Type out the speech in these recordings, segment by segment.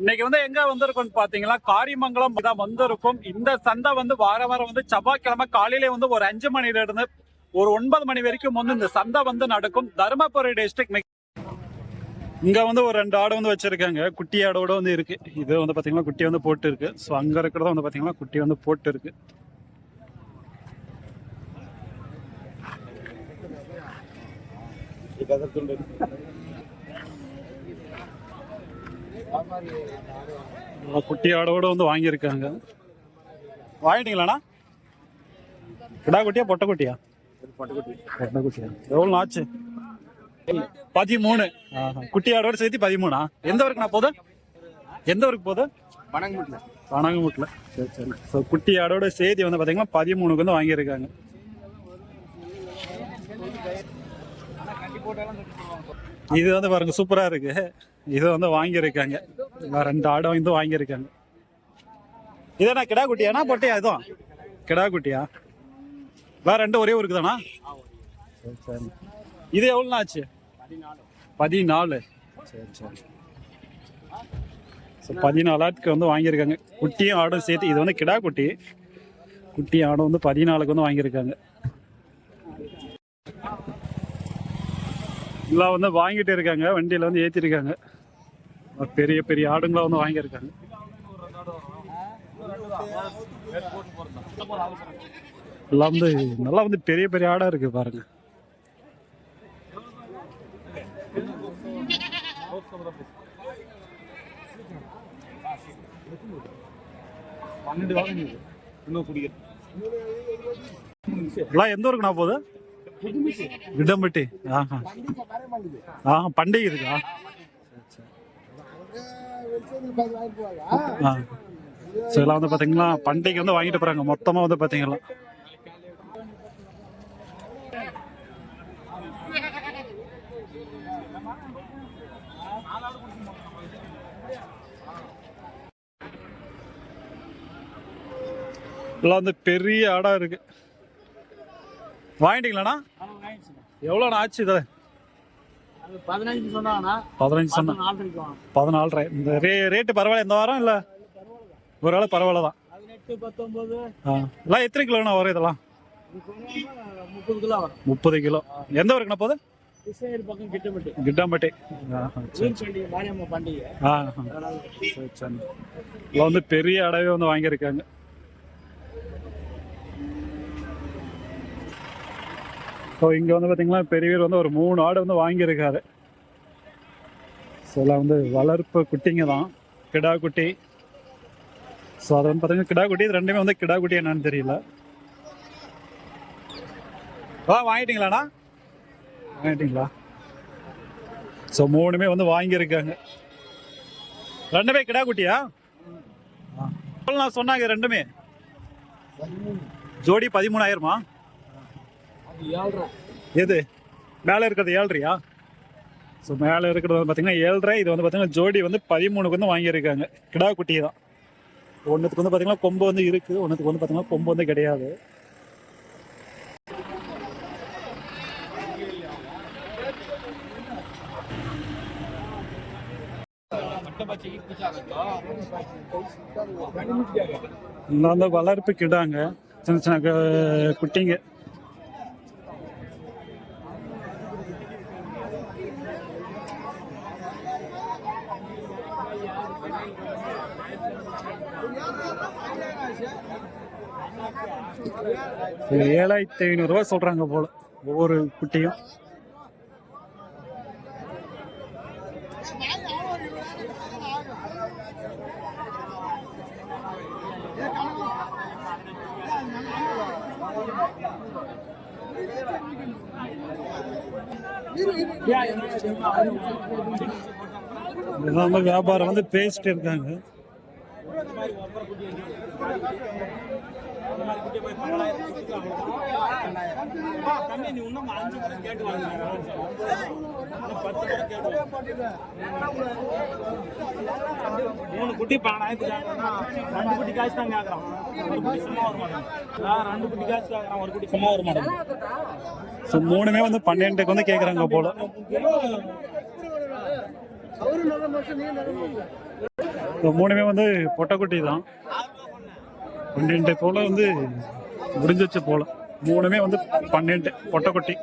இன்னைக்கு வந்து எங்க வந்திருக்கோம்னு பாத்தீங்கன்னா காரிமங்கலம் தான் வந்திருக்கும். இந்த சந்தை வந்து வாரம் வந்து செவ்வாய்க்கிழமை காலையில வந்து ஒரு 5 மணில இருந்து ஒரு 9 மணி வரைக்கும் வந்து இந்த சந்தை வந்து நடக்கும். தருமபுரி டிஸ்ட்ரிக்ட். இங்க வந்து ஒரு 2 ஆடு வந்து வச்சிருக்காங்க. குட்டி ஆடோட வந்து இருக்கு. இது வந்து பாத்தீங்கன்னா குட்டி வந்து போட்டு இருக்கு. ஸோ அங்க இருக்கிறத வந்து பாத்தீங்கன்னா குட்டி வந்து போட்டு இருக்கு. குட்டி ஆடோட வந்து வாங்கியிருக்காங்க. வாங்கிட்டீங்களாண்ணா? கிடா குட்டியா பொட்டை குட்டியா? பொட்டை குட்டியா? எவ்வளோ ஆச்சு? 13. குட்டி ஆடோட சேர்த்து 13. எந்த ஊருக்கு நான் போகுது? எந்த ஊருக்கு போகுது? பனங்குமுட்டில். சரி சரி. ஸோ குட்டி ஆடோட சேர்த்து வந்து பார்த்தீங்கன்னா 13க்கு வந்து வாங்கியிருக்காங்க. இது வந்து பாருங்க சூப்பரா இருக்கு. இது வந்து வாங்கியிருக்காங்க. 2 ஆடு வந்து வாங்கியிருக்காங்க. இதனா கிடா குட்டியானா பொட்டையா? இதுவும் கிடா குட்டியா? வேற 2 ஒரே ஊருக்கு தானா? சரி. இது எவ்வளோ ஆச்சு? 14. சரி சரி. 14 வந்து வாங்கியிருக்காங்க. குட்டியும் ஆடும் சேர்த்து. இது வந்து கிடா குட்டி. குட்டி ஆடும் வந்து 14க்கு வந்து வாங்கியிருக்காங்க. எல்லாம் வந்து வாங்கிட்டு இருக்காங்க. வண்டியில வந்து ஏற்றிருக்காங்க. பெரிய பெரிய ஆடுங்களா வந்து வாங்கியிருக்காங்க. எல்லாம் வந்து நல்லா வந்து பெரிய பெரிய ஆடா இருக்கு பாருங்க. எல்லாம் எந்த ஊருக்கு நான் போகுது? விடம்பட்டி. பண்டிகை இருக்கா? ஸோ எல்லாம் வந்து பார்த்தீங்கன்னா பண்டிகை வந்து வாங்கிட்டு போறாங்க. மொத்தமாக வந்து பார்த்தீங்கன்னா எல்லாம் வந்து பெரிய ஆடா இருக்கு. வாங்கிட்டீங்களாண்ணா? எவ்வளோண்ணா ஆச்சு இதில்? 15 சொன்னாங்கண்ணா. 15 சொன்னா 14. இந்த ரேட்டு பரவாயில்ல இந்த வாரம்? இல்லை ஒரு ஆள் பரவாயில்ல தான். 18, 19. எல்லாம் எத்தனை கிலோண்ணா வரும் இதெல்லாம்? 30 கிலோ வரும். 30 கிலோ. எந்த ஊருக்குண்ணா போகுது? கிட்டம்பட்டி. பண்டிகை. இதில் வந்து பெரிய அடவே வந்து வாங்கியிருக்காங்க. ஸோ இங்கே வந்து பார்த்தீங்கன்னா பெரியவர் வந்து ஒரு 3 ஆடு வந்து வாங்கியிருக்காரு. ஸோ எல்லாம் வந்து வளர்ப்பு குட்டிங்க தான். கிடா குட்டி. ஸோ அதை வந்து பார்த்தீங்கன்னா கிடா குட்டி. இது ரெண்டுமே வந்து கிடா குட்டி என்னன்னு தெரியல. வாங்கிட்டீங்களாண்ணா? வாங்கிட்டீங்களா? ஸோ 3மே வந்து வாங்கியிருக்காங்க. 2மே கிடா குட்டியா? நான் சொன்னாங்க 2மே ஜோடி 13,000மா? எது மேலே இருக்கிறது 7.5? ஸோ மேலே இருக்கிறது வந்து பார்த்தீங்கன்னா 7.5. இது வந்து பார்த்தீங்கன்னா ஜோடி வந்து 13க்கு வந்து வாங்கியிருக்காங்க. கிடா குட்டி தான். ஒன்றுத்துக்கு வந்து பார்த்தீங்கன்னா கொம்பு வந்து இருக்குது. ஒன்றுத்துக்கு வந்து பார்த்தீங்கன்னா கொம்பு வந்து கிடையாது. இன்னும் வந்து வளர்ப்பு கிடாங்க. சின்ன சின்ன குட்டிங்க. இது 7,500 சொல்றாங்க போல ஒவ்வொரு குட்டியும். வியாபாரம் வந்து பேசிட்டு இருக்காங்க. மூணு குட்டி 12,000 2 குட்டி காசு தான் கேட்கறான். ஒரு குட்டி சும்மா வர மாட்டேன். 2 குட்டி காசு கேட்கறான். ஒரு குட்டி சும்மா வர மாட்டேன். ஸோ 3மே வந்து 12க்கு வந்து கேட்குறாங்க போல. இந்த மூணுமே வந்து பொட்டைக்குட்டி தான். 12 போல வந்து முடிஞ்சிச்சு போல. மூணுமே வந்து 12 பொட்டைக்குட்டி.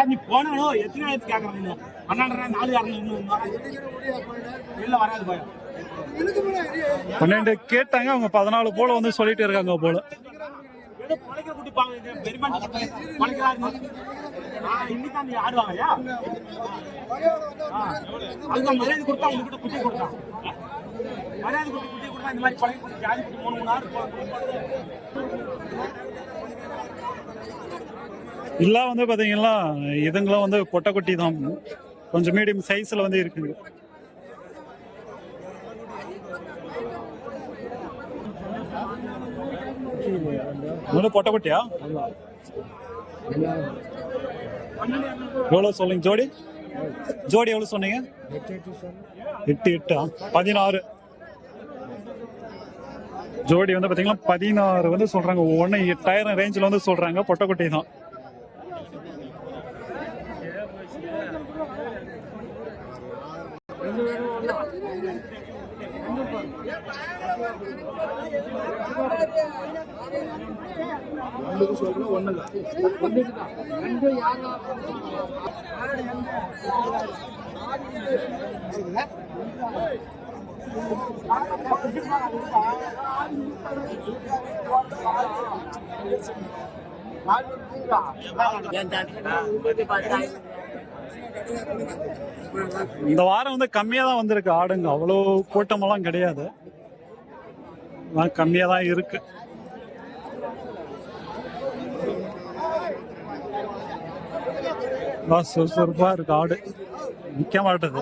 நீ போனாலும் எத்தனை கேட்கறாங்க 12 கேட்டாங்க, அவங்க 14 போல வந்து சொல்லிட்டு இருக்காங்க போல. இன்னைக்கு ஆடுவாங்க மரியாதை கொடுத்தா உங்ககிட்ட குட்டி கொடுத்தான் மரியாதை குட்டி குட்டி கொடுத்தா இந்த மாதிரி பழகி ஜாதி குட்டி 3 மணி நேரம் எல்லாம் வந்து பாத்தீங்கன்னா இதுங்களும் வந்து பொட்டைக்குட்டி தான். கொஞ்சம் மீடியம் சைஸ்ல வந்து இருக்குங்க. பொட்டைக்குட்டியா எவ்வளவு சொல்லுங்க ஜோடி? ஜோடி எவ்வளவு சொன்னீங்க? 8 16 ஜோடி வந்து பாத்தீங்கன்னா 16 வந்து சொல்றாங்க. ஒவ்வொன்னு 8000 ரேஞ்சில் வந்து சொல்றாங்க. பொட்டைக்குட்டி தான். இந்த வாரம் வந்து கம்மியா தான் வந்திருக்கு ஆடுங்க. அவ்வளோ கூட்டமெல்லாம் கிடையாது, கம்மியா தான் இருக்கு. சுறுசுறுப்பா இருக்கு ஆடு, நிக்க மாட்டது.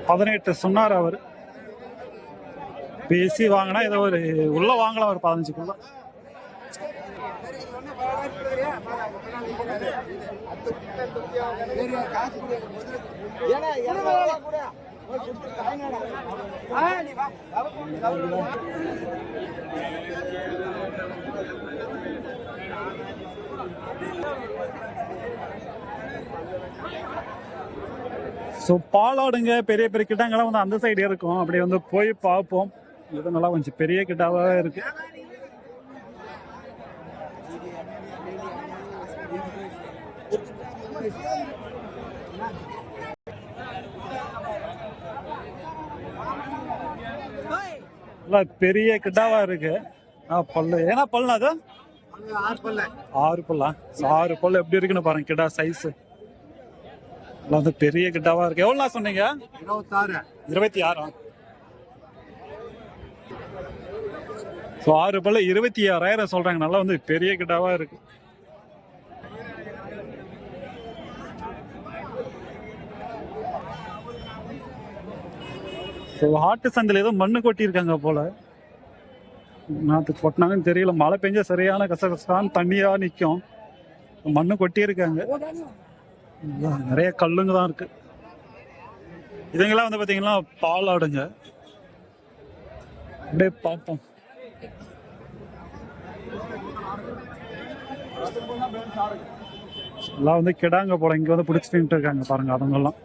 $18 சொன்னார் அவர். பேசி வாங்கினா ஏதோ ஒரு உள்ள வாங்கலாம், ஒரு 15க்குள்ள. ஸோ பாலாடுங்க பெரிய பெரிய கிட்டாங்கெல்லாம் வந்து அந்த சைடு இருக்கும். அப்படி வந்து போய் பார்ப்போம். இது நல்லா கொஞ்சம் பெரிய கிட்டாவாக இருக்கு. பெரிய கிட்டாவா இருக்கு. பல்லு ஏன்னா பல்லு அது 6 பல்லா. 6 பல்லு எப்படி இருக்குன்னு பாருங்க. கிட்டா சைஸ் வந்து பெரிய கிட்டாவா இருக்கு. எவ்வளவு சொன்னீங்க? 26. 6 பல்லு 26,000 சொல்றாங்க. நல்லா வந்து பெரிய கிட்டாவா இருக்கு. ஹாட்டு சந்தையில் ஏதோ மண்ணு கொட்டி இருக்காங்க போல. நாத்துக்கு கொட்டினாங்கன்னு தெரியல. மழை பெஞ்சா சரியான கசகசான்னு தண்ணியா நிற்கும். மண்ணு கொட்டி இருக்காங்க. நிறைய கல்லுங்க தான் இருக்கு. இதுங்கெல்லாம் வந்து பாத்தீங்கன்னா பால் ஆடுங்க. அப்படியே பார்ப்போம். எல்லாம் வந்து கிடாங்க போல. இங்க வந்து பிடிச்சிட்டு இருக்காங்க பாருங்க அதுங்கெல்லாம்.